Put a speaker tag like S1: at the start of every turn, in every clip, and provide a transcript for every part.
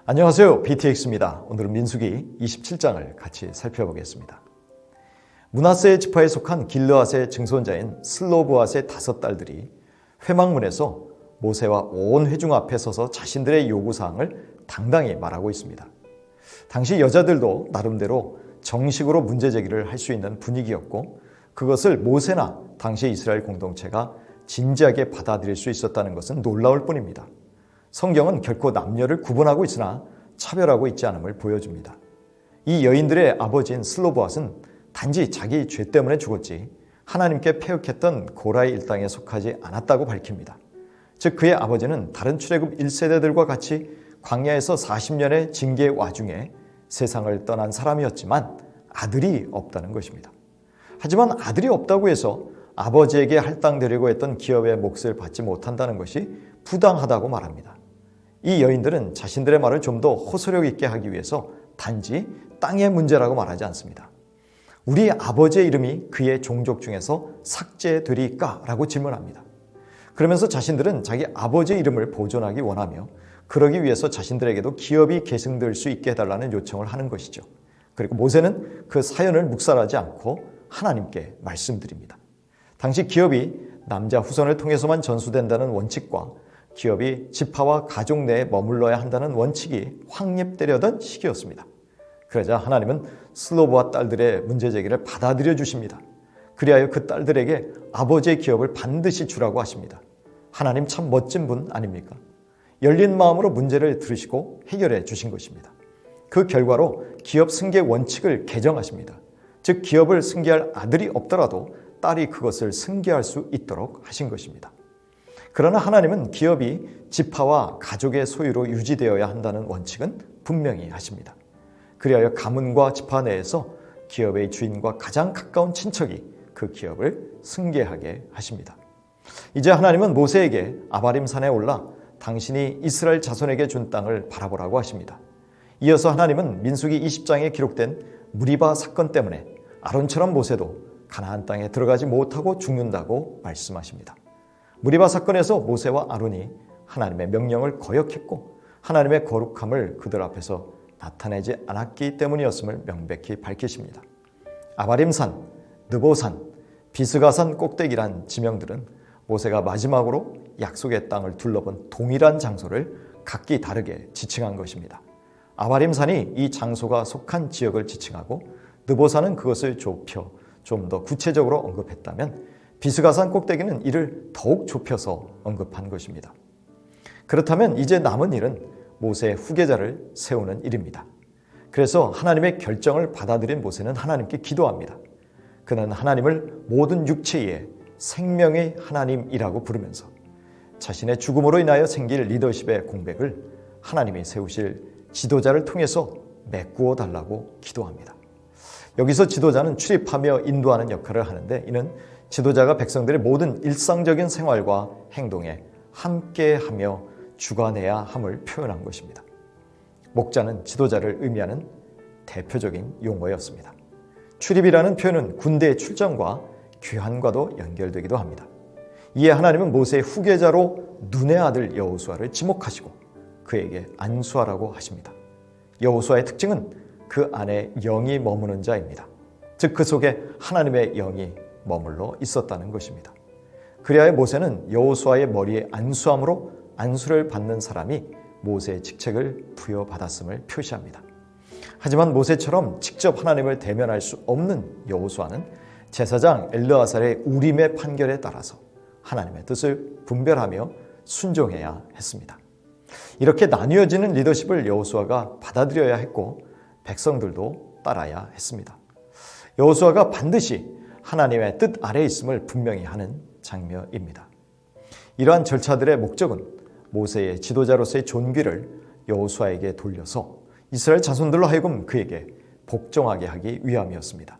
S1: 안녕하세요. BTX입니다. 오늘은 민수기 27장을 같이 살펴보겠습니다. 므낫세 지파에 속한 길르앗의 증손자인 슬로브앗의 5딸들이 회막문에서 모세와 온 회중 앞에 서서 자신들의 요구사항을 당당히 말하고 있습니다. 당시 여자들도 나름대로 정식으로 문제제기를 할 수 있는 분위기였고, 그것을 모세나 당시 이스라엘 공동체가 진지하게 받아들일 수 있었다는 것은 놀라울 뿐입니다. 성경은 결코 남녀를 구분하고 있으나 차별하고 있지 않음을 보여줍니다. 이 여인들의 아버지인 슬로브앗은 단지 자기 죄 때문에 죽었지 하나님께 패역했던 고라의 일당에 속하지 않았다고 밝힙니다. 즉 그의 아버지는 다른 출애굽 1세대들과 같이 광야에서 40년의 징계 와중에 세상을 떠난 사람이었지만 아들이 없다는 것입니다. 하지만 아들이 없다고 해서 아버지에게 할당되려고 했던 기업의 몫을 받지 못한다는 것이 부당하다고 말합니다. 이 여인들은 자신들의 말을 좀 더 호소력 있게 하기 위해서 단지 땅의 문제라고 말하지 않습니다. 우리 아버지의 이름이 그의 종족 중에서 삭제되리까? 라고 질문합니다. 그러면서 자신들은 자기 아버지의 이름을 보존하기 원하며 그러기 위해서 자신들에게도 기업이 계승될 수 있게 해달라는 요청을 하는 것이죠. 그리고 모세는 그 사연을 묵살하지 않고 하나님께 말씀드립니다. 당시 기업이 남자 후손을 통해서만 전수된다는 원칙과 기업이 지파와 가족 내에 머물러야 한다는 원칙이 확립되려던 시기였습니다. 그러자 하나님은 슬로브와 딸들의 문제제기를 받아들여 주십니다. 그리하여 그 딸들에게 아버지의 기업을 반드시 주라고 하십니다. 하나님 참 멋진 분 아닙니까? 열린 마음으로 문제를 들으시고 해결해 주신 것입니다. 그 결과로 기업 승계 원칙을 개정하십니다. 즉 기업을 승계할 아들이 없더라도 딸이 그것을 승계할 수 있도록 하신 것입니다. 그러나 하나님은 기업이 지파와 가족의 소유로 유지되어야 한다는 원칙은 분명히 하십니다. 그리하여 가문과 지파 내에서 기업의 주인과 가장 가까운 친척이 그 기업을 승계하게 하십니다. 이제 하나님은 모세에게 아바림산에 올라 당신이 이스라엘 자손에게 준 땅을 바라보라고 하십니다. 이어서 하나님은 민수기 20장에 기록된 무리바 사건 때문에 아론처럼 모세도 가나안 땅에 들어가지 못하고 죽는다고 말씀하십니다. 무리바 사건에서 모세와 아론이 하나님의 명령을 거역했고 하나님의 거룩함을 그들 앞에서 나타내지 않았기 때문이었음을 명백히 밝히십니다. 아바림산, 느보산, 비스가산 꼭대기란 지명들은 모세가 마지막으로 약속의 땅을 둘러본 동일한 장소를 각기 다르게 지칭한 것입니다. 아바림산이 이 장소가 속한 지역을 지칭하고 느보산은 그것을 좁혀 좀 더 구체적으로 언급했다면 비스가산 꼭대기는 이를 더욱 좁혀서 언급한 것입니다. 그렇다면 이제 남은 일은 모세의 후계자를 세우는 일입니다. 그래서 하나님의 결정을 받아들인 모세는 하나님께 기도합니다. 그는 하나님을 모든 육체의 생명의 하나님이라고 부르면서 자신의 죽음으로 인하여 생길 리더십의 공백을 하나님이 세우실 지도자를 통해서 메꾸어 달라고 기도합니다. 여기서 지도자는 출입하며 인도하는 역할을 하는데 이는 지도자가 백성들의 모든 일상적인 생활과 행동에 함께하며 주관해야 함을 표현한 것입니다. 목자는 지도자를 의미하는 대표적인 용어였습니다. 출입이라는 표현은 군대의 출정과 귀환과도 연결되기도 합니다. 이에 하나님은 모세의 후계자로 눈의 아들 여호수아를 지목하시고 그에게 안수하라고 하십니다. 여호수아의 특징은 그 안에 영이 머무는 자입니다. 즉 그 속에 하나님의 영이 머물러 있었다는 것입니다. 그리하여 모세는 여호수아의 머리에 안수함으로 안수를 받는 사람이 모세의 직책을 부여받았음을 표시합니다. 하지만 모세처럼 직접 하나님을 대면할 수 없는 여호수아는 제사장 엘르아살의 우림의 판결에 따라서 하나님의 뜻을 분별하며 순종해야 했습니다. 이렇게 나뉘어지는 리더십을 여호수아가 받아들여야 했고 백성들도 따라야 했습니다. 여호수아가 반드시 하나님의 뜻 아래에 있음을 분명히 하는 장면입니다. 이러한 절차들의 목적은 모세의 지도자로서의 존귀를 여호수아에게 돌려서 이스라엘 자손들로 하여금 그에게 복종하게 하기 위함이었습니다.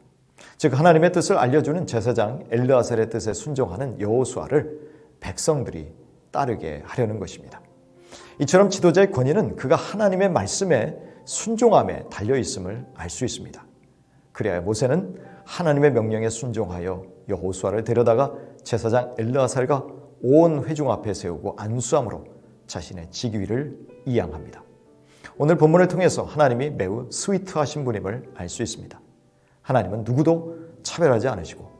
S1: 즉 하나님의 뜻을 알려주는 제사장 엘르아살의 뜻에 순종하는 여호수아를 백성들이 따르게 하려는 것입니다. 이처럼 지도자의 권위는 그가 하나님의 말씀에 순종함에 달려있음을 알 수 있습니다. 그래야 모세는 하나님의 명령에 순종하여 여호수아를 데려다가 제사장 엘르아살과 온 회중 앞에 세우고 안수함으로 자신의 직위를 이양합니다. 오늘 본문을 통해서 하나님이 매우 스위트하신 분임을 알 수 있습니다. 하나님은 누구도 차별하지 않으시고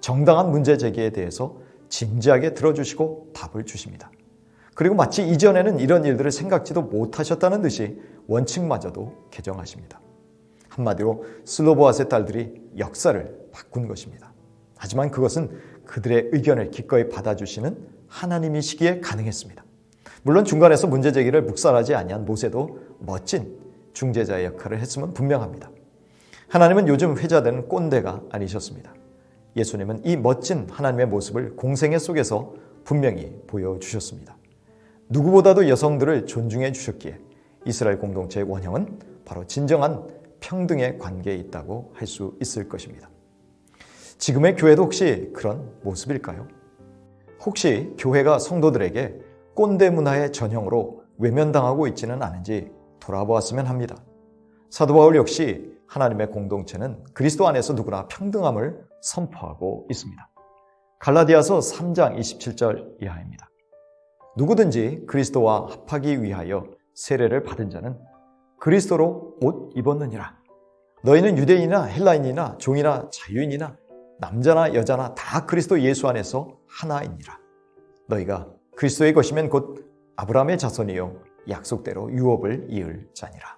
S1: 정당한 문제 제기에 대해서 진지하게 들어주시고 답을 주십니다. 그리고 마치 이전에는 이런 일들을 생각지도 못하셨다는 듯이 원칙마저도 개정하십니다. 한마디로 슬로보아스의 딸들이 역사를 바꾼 것입니다. 하지만 그것은 그들의 의견을 기꺼이 받아주시는 하나님이시기에 가능했습니다. 물론 중간에서 문제 제기를 묵살하지 아니한 모세도 멋진 중재자의 역할을 했음은 분명합니다. 하나님은 요즘 회자되는 꼰대가 아니셨습니다. 예수님은 이 멋진 하나님의 모습을 공생애 속에서 분명히 보여주셨습니다. 누구보다도 여성들을 존중해 주셨기에 이스라엘 공동체의 원형은 바로 진정한 평등의 관계에 있다고 할 수 있을 것입니다. 지금의 교회도 혹시 그런 모습일까요? 혹시 교회가 성도들에게 꼰대 문화의 전형으로 외면당하고 있지는 않은지 돌아보았으면 합니다. 사도 바울 역시 하나님의 공동체는 그리스도 안에서 누구나 평등함을 선포하고 있습니다. 갈라디아서 3장 27절 이하입니다. 누구든지 그리스도와 합하기 위하여 세례를 받은 자는 그리스도로 옷 입었느니라. 너희는 유대인이나 헬라인이나 종이나 자유인이나 남자나 여자나 다 그리스도 예수 안에서 하나이니라. 너희가 그리스도의 것이면 곧 아브라함의 자손이요 약속대로 유업을 이을 자니라.